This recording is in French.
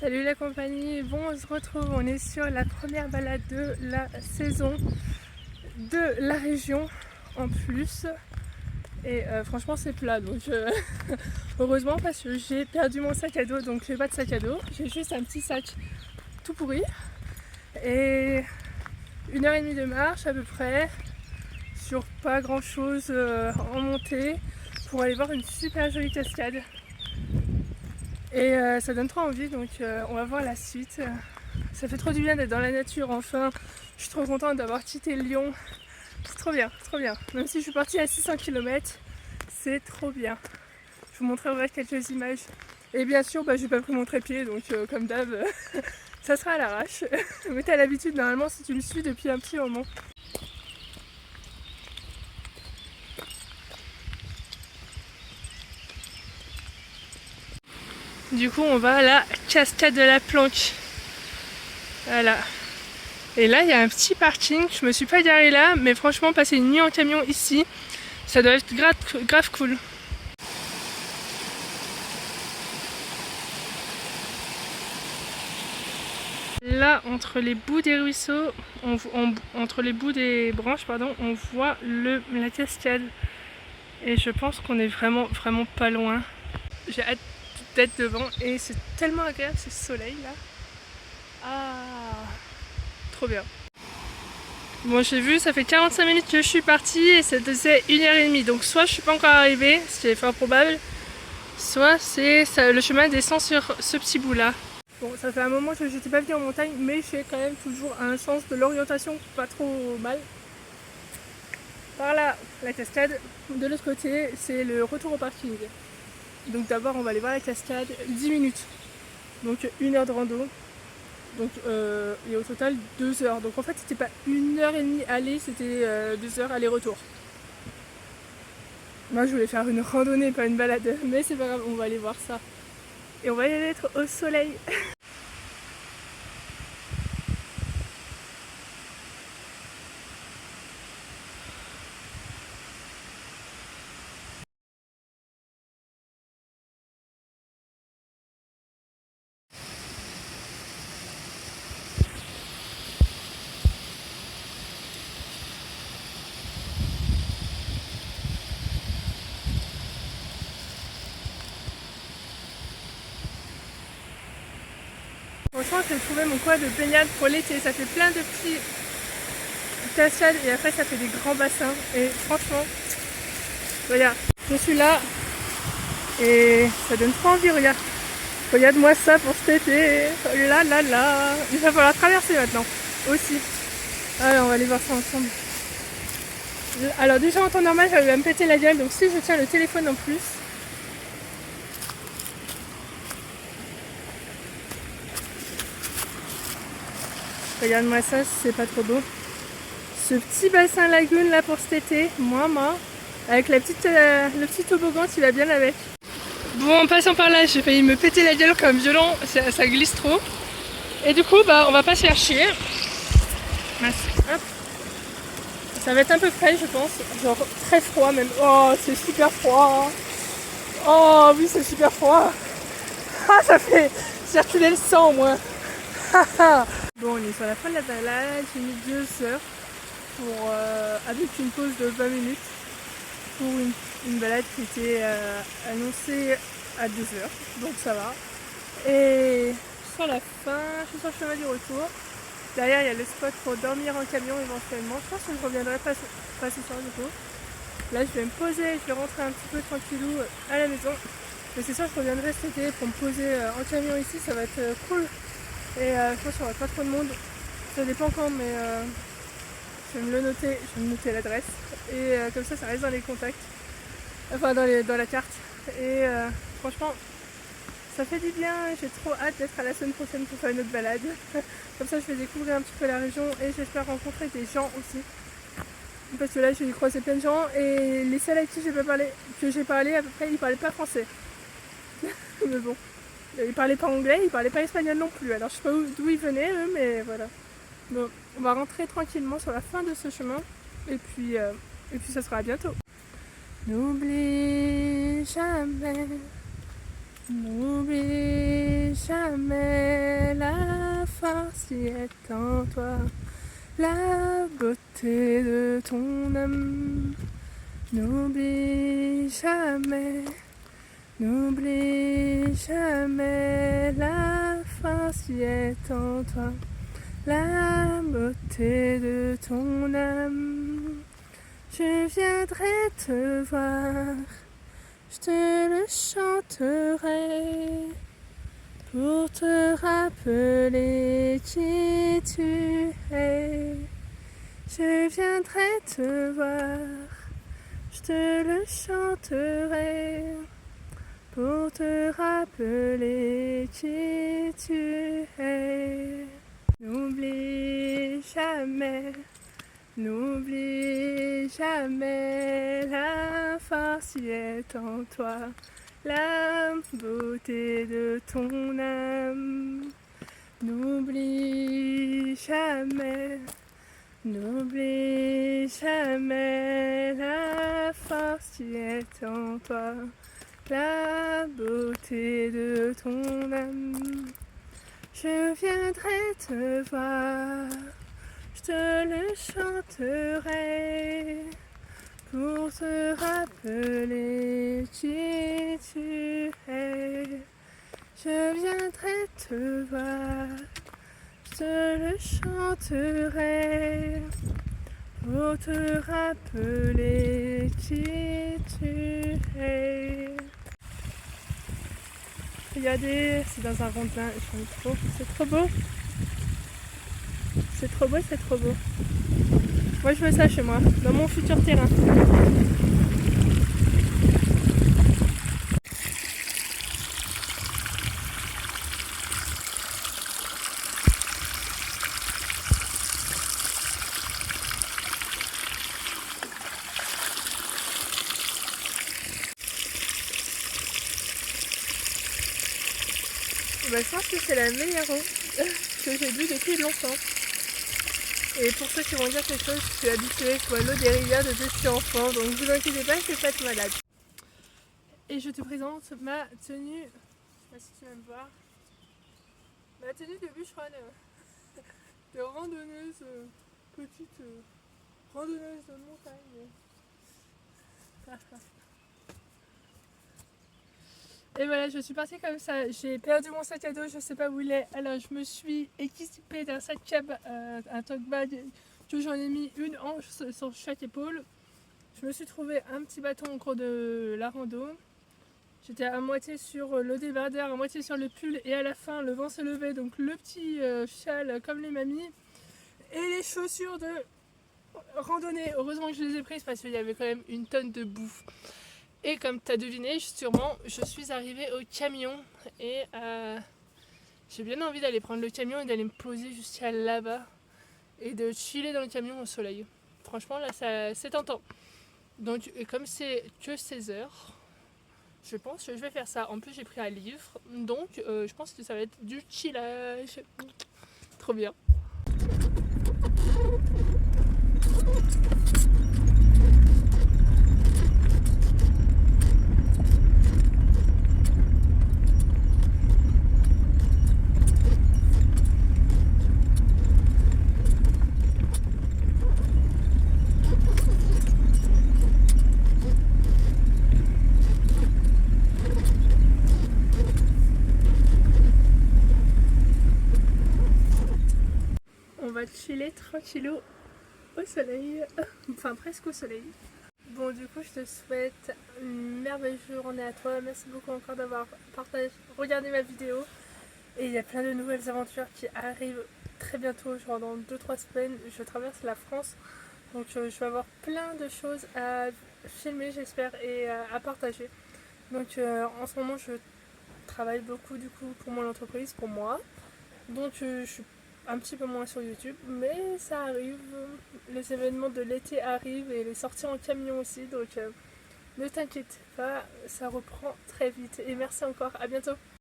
Salut la compagnie, bon on se retrouve, on est sur la première balade de la saison de la région en plus et franchement c'est plat donc heureusement parce que j'ai perdu mon sac à dos donc j'ai pas de sac à dos, j'ai juste un petit sac tout pourri et 1h30 de marche à peu près sur pas grand chose en montée pour aller voir une super jolie cascade. Et ça donne trop envie donc on va voir la suite. Ça fait trop du bien d'être dans la nature enfin. Je suis trop contente d'avoir quitté Lyon. C'est trop bien, trop bien. Même si je suis partie à 600 km, c'est trop bien. Je vous montrerai quelques images. Et bien sûr, j'ai pas pris mon trépied donc comme d'hab, ça sera à l'arrache. Mais t'as l'habitude normalement si tu me suis depuis un petit moment. Du coup, on va à la cascade de la Planque. Voilà. Et là, il y a un petit parking. Je me suis pas garée là, mais franchement, passer une nuit en camion ici, ça doit être grave cool. Là, entre les bouts des ruisseaux, entre les bouts des branches, pardon, on voit la cascade. Et je pense qu'on est vraiment pas loin. J'ai hâte d'être devant et c'est tellement agréable ce soleil là. Ah, trop bien. Bon, j'ai vu, ça fait 45 minutes que je suis partie et ça faisait 1h30. Donc soit je suis pas encore arrivée, ce qui est fort probable, soit le chemin descend sur ce petit bout là. Bon, ça fait un moment que j'étais pas venue en montagne, mais j'ai quand même toujours un sens de l'orientation pas trop mal. Par là, la cascade. De l'autre côté, c'est le retour au parking. Donc d'abord, on va aller voir la cascade, 10 minutes. Donc 1h de rando. Donc et au total 2 heures. Donc en fait c'était pas 1h30 aller, c'était 2 heures aller-retour. Moi je voulais faire une randonnée, pas une balade, mais c'est pas grave, on va aller voir ça. Et on va y aller être au soleil. Franchement j'ai trouvé mon coin de baignade pour l'été, ça fait plein de petits cascades et après ça fait des grands bassins et franchement, regarde, je suis là et ça donne trop envie, regarde. Regarde-moi ça pour cet été, là là là. Il va falloir traverser maintenant, aussi. Alors on va aller voir ça ensemble. Alors déjà en temps normal j'avais me péter la gueule, donc si je tiens le téléphone en plus. Regarde-moi ça, c'est pas trop beau. Ce petit bassin lagune là pour cet été, moi, avec le petit toboggan qui va bien avec. Bon, en passant par là, j'ai failli me péter la gueule comme violent, ça glisse trop. Et du coup, on va pas se faire chier. Hop. Ça va être un peu frais, je pense. Genre très froid même. Oh, c'est super froid. Oh, oui, c'est super froid. Ah, ça fait circuler le sang, moi. Bon, on est sur la fin de la balade. J'ai mis 2 heures avec une pause de 20 minutes pour une balade qui était annoncée à 2 heures. Donc ça va. Et sur la fin, je suis sur le chemin du retour. Derrière, il y a le spot pour dormir en camion éventuellement. Je pense que je reviendrai pas ce soir du coup. Là, je vais me poser, je vais rentrer un petit peu tranquillou à la maison. Mais c'est sûr, je reviendrai cet été pour me poser en camion ici, ça va être cool. Et je pense qu'il n'y aura pas trop de monde. Ça dépend quand, mais je vais me noter l'adresse. Et comme ça reste dans les contacts. Enfin, dans la carte. Et franchement, ça fait du bien, j'ai trop hâte d'être à la semaine prochaine pour faire une autre balade. Comme ça je vais découvrir un petit peu la région et j'espère rencontrer des gens aussi. Parce que là j'ai croisé plein de gens et les seuls avec qui j'ai parlé à peu près, ils parlaient pas français. Mais bon, ils parlaient pas anglais, ils parlaient pas espagnol non plus. Alors je sais pas d'où ils venaient eux, mais voilà. Bon, on va rentrer tranquillement sur la fin de ce chemin et puis ça sera à bientôt. N'oublie jamais. N'oublie jamais force y est en toi, la beauté de ton âme. N'oublie jamais, n'oublie jamais, la force y est en toi, la beauté de ton âme. Je viendrai te voir, je te le chanterai, pour te rappeler qui tu es. Je viendrai te voir, je te le chanterai, pour te rappeler qui tu es. N'oublie jamais, n'oublie jamais, la force y est en toi, la beauté de ton âme. N'oublie jamais, n'oublie jamais, la force y est en toi, la beauté de ton âme. Je viendrai te voir, je te le chanterai, pour te rappeler qui tu es. Je viendrai te voir, je te le chanterai, pour te rappeler qui tu es. Regardez, c'est dans un rondin, j'aime trop, c'est trop beau. C'est trop beau, c'est trop beau. Moi je veux ça chez moi, dans mon futur terrain. Bah, je pense que c'est la meilleure eau que j'ai bu depuis longtemps. Et pour ceux qui vont dire quelque chose, je suis habituée, je bois l'eau des rivières de depuis enfant, donc ne vous inquiétez pas, je ne vais pas être malade. Et je te présente ma tenue, je sais pas si tu vas me voir, ma tenue de bûcheronne, de randonneuse, petite randonneuse de montagne. Et voilà, je suis partie comme ça, j'ai perdu mon sac à dos, je sais pas où il est, alors je me suis équipée d'un sac cab, un tote bag, que j'en ai mis une hanche sur chaque épaule. Je me suis trouvé un petit bâton au cours de la rando. J'étais à moitié sur le débardeur, à moitié sur le pull, et à la fin le vent se levait, donc le petit châle comme les mamies, et les chaussures de randonnée. Heureusement que je les ai prises parce qu'il y avait quand même une tonne de bouffe. Et comme tu as deviné sûrement, je suis arrivée au camion et j'ai bien envie d'aller prendre le camion et d'aller me poser jusqu'à là-bas et de chiller dans le camion au soleil. Franchement là c'est tentant. Donc comme c'est que 16 heures, je pense que je vais faire ça. En plus j'ai pris un livre, donc je pense que ça va être du chillage. Trop bien. On va chiller tranquillou au soleil, enfin presque au soleil. Bon, du coup je te souhaite une merveilleuse journée à toi, merci beaucoup encore d'avoir regardé ma vidéo, et il y a plein de nouvelles aventures qui arrivent très bientôt, genre dans 2-3 semaines. Je traverse la France, donc je vais avoir plein de choses à filmer j'espère et à partager. Donc en ce moment je travaille beaucoup du coup pour mon entreprise, pour moi, donc je suis un petit peu moins sur YouTube, mais ça arrive, les événements de l'été arrivent et les sorties en camion aussi, donc ne t'inquiète pas, ça reprend très vite, et merci encore, à bientôt.